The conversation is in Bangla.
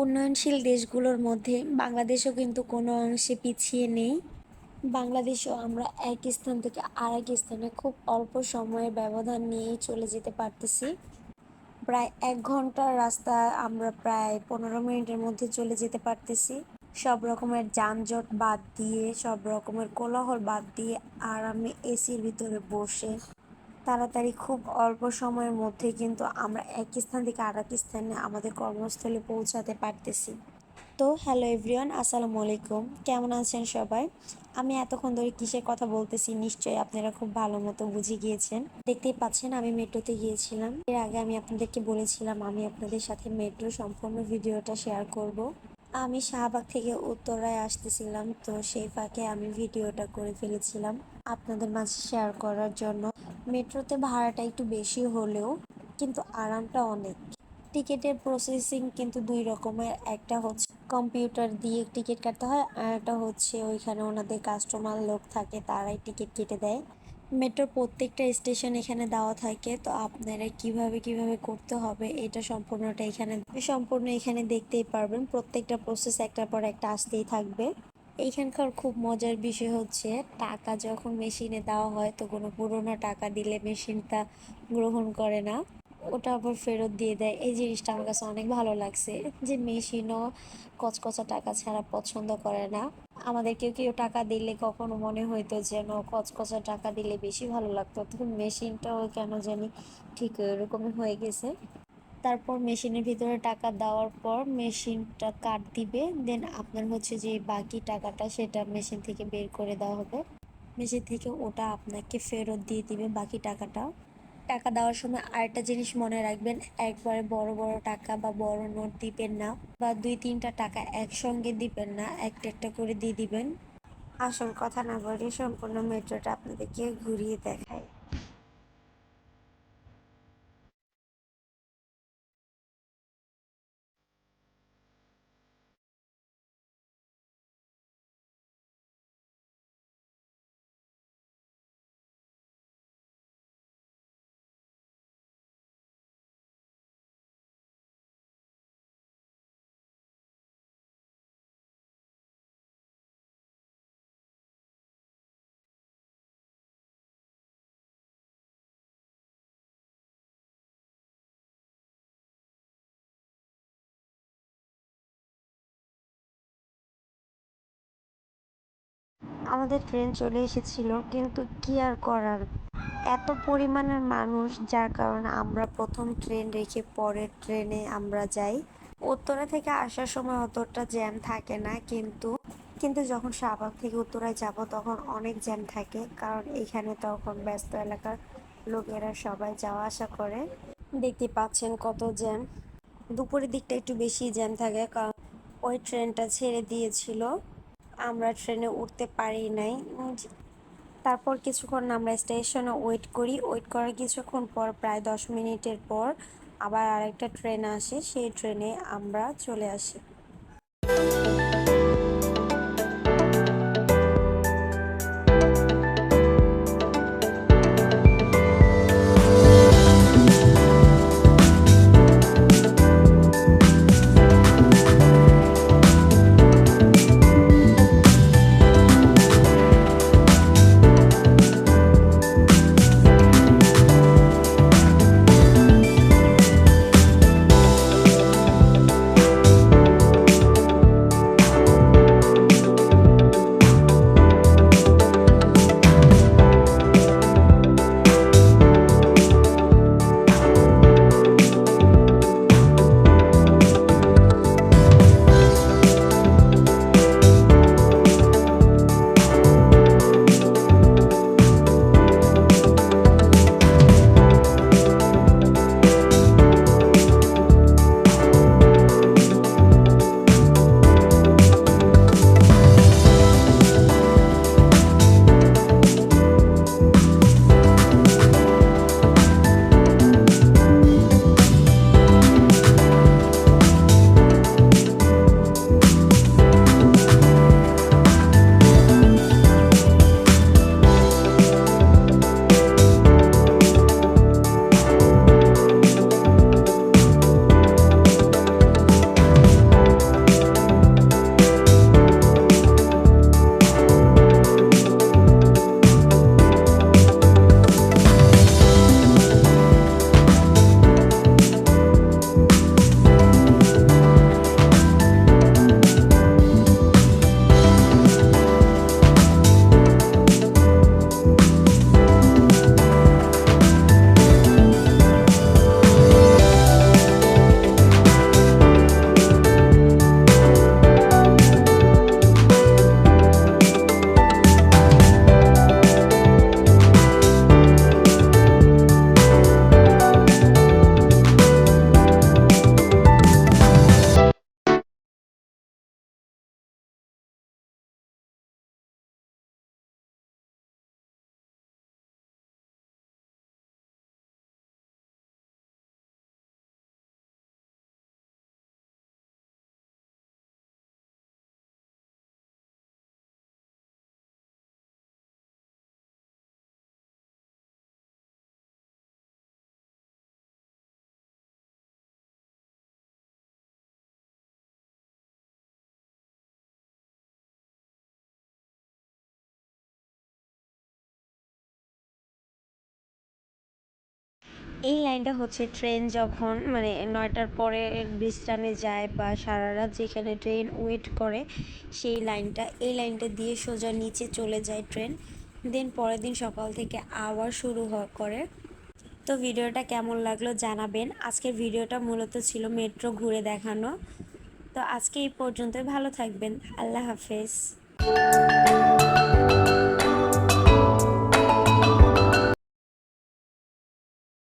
উন্নয়নশীল দেশগুলোর মধ্যে বাংলাদেশও কিন্তু কোনো অংশে পিছিয়ে নেই। বাংলাদেশও আমরা এক স্থান থেকে আরেক স্থানে খুব অল্প সময়ের ব্যবধান নিয়েই চলে যেতে পারতেছি। প্রায় 1 ঘন্টার রাস্তা আমরা প্রায় 15 মিনিটের মধ্যে চলে যেতে পারতেছি। সব রকমের যানজট বাদ দিয়ে, সব রকমের কোলাহল বাদ দিয়ে আরামে এসির ভিতরে বসে তাড়াতাড়ি খুব অল্প সময়ের মধ্যে কিন্তু আমরা এক স্থান থেকে আরেক স্থানে আমাদের কর্মস্থলে পৌঁছাতে পারতেছি। তো হ্যালো এভরিওয়ান, আসসালামু আলাইকুম। কেমন আছেন সবাই? আমি এতক্ষণ ধরে কিসের কথা বলতেছি নিশ্চয়ই আপনারা খুব ভালো মতো বুঝে গিয়েছেন। দেখতেই পাচ্ছেন আমি মেট্রোতে গিয়েছিলাম। এর আগে আমি আপনাদেরকে বলেছিলাম আমি আপনাদের সাথে মেট্রো সম্পূর্ণ ভিডিওটা শেয়ার করব। আমি শাহবাগ থেকে উত্তরায় আসতেছিলাম, তো সেই ফাঁকে আমি ভিডিওটা করে ফেলেছিলাম আপনাদের মাঝে শেয়ার করার জন্য। মেট্রোতে ভাড়াটা একটু বেশি হলেও কিন্তু আরামটা অনেক। টিকিটের প্রসেসিং কিন্তু দুই রকমের, একটা হচ্ছে কম্পিউটার দিয়ে টিকিট কাটতে হয়, আর একটা হচ্ছে ওইখানে ওনাদের কাস্টমার লোক থাকে, তারাই টিকিট কেটে দেয়। মেট্রোর প্রত্যেকটা স্টেশন এখানে দেওয়া থাকে, তো আপনারা কিভাবে কিভাবে করতে হবে এটা সম্পূর্ণ এখানে দেখতেই পারবেন। প্রত্যেকটা প্রসেস একটার পর একটা আসতেই থাকবে। এইখানকার খুব মজার বিষয় হচ্ছে টাকা যখন মেশিনে দেওয়া হয় তো কোনো পুরোনো টাকা দিলে মেশিনটা গ্রহণ করে না, ওটা আবার ফেরত দিয়ে দেয়। এই জিনিসটা আমার কাছে অনেক ভালো লাগছে যে মেশিনও কচকচা টাকা ছাড়া পছন্দ করে না। আমাদের কেউ কেউ টাকা দিলে কখনো মনে হইতো যেন কচকচা টাকা দিলে বেশি ভালো লাগতো, তখন মেশিনটাও কেন জানি ঠিক ওইরকমই হয়ে গেছে। তারপর মেশিনের ভিতরে টাকা দেওয়ার পর মেশিনটা কাট দিবে, দেন আপনার হচ্ছে যে বাকি টাকাটা সেটা মেশিন থেকে বের করে দেওয়া হবে। মেশিন থেকে ওটা আপনাকে ফেরত দিয়ে দিবে বাকি টাকাটা। টাকা দেওয়ার সময় আরেকটা জিনিস মনে রাখবেন, একবারে বড় বড় টাকা বা বড় নোট দিবেন না, বা 2-3টা টাকা একসঙ্গে দিবেন না, একটা একটা করে দিয়ে দিবেন। আসল কথা না বলে সম্পূর্ণ মেট্রোটা আপনাদেরকে ঘুরিয়ে দেখায়। আমাদের ট্রেন চলে এসেছিল, কিন্তু কি আর করার, এত পরিমাণের মানুষ যার কারণে আমরা প্রথম ট্রেন রেখে পরের ট্রেনে আমরা যাই। উত্তরা থেকে আসার সময় অতটা জ্যাম থাকে না, কিন্তু কিন্তু যখন শাহবাগ থেকে উত্তরায় যাব তখন অনেক জ্যাম থাকে, কারণ এখানে তখন ব্যস্ত এলাকার লোকেরা সবাই যাওয়া আসা করে। দেখতে পাচ্ছেন কত জ্যাম। দুপুরের দিকটা একটু বেশি জ্যাম থাকে, কারণ ওই ট্রেনটা ছেড়ে দিয়েছিল, আমরা ট্রেনে উঠতে পারি নাই। তারপর কিছুক্ষণ আমরা স্টেশনে ওয়েট করার কিছুক্ষণ পর প্রায় 10 মিনিটের পর আবার আরেকটা ট্রেন আসে, সেই ট্রেনে আমরা চলে আসি। এই লাইনটা হচ্ছে ট্রেন যখন মানে 9টার পরে বিশ্রামে যায় বা সারা রাত যেখানে ট্রেন ওয়েট করে সেই লাইনটা, এই লাইনটা দিয়ে সোজা নিচে চলে যায় ট্রেন। দেন পরের দিন সকাল থেকে আবার শুরু করে। তো ভিডিওটা কেমন লাগলো জানাবেন। আজকের ভিডিওটা মূলত ছিল মেট্রো ঘুরে দেখানো। তো আজকে এই পর্যন্তই, ভালো থাকবেন, আল্লাহ হাফেজ।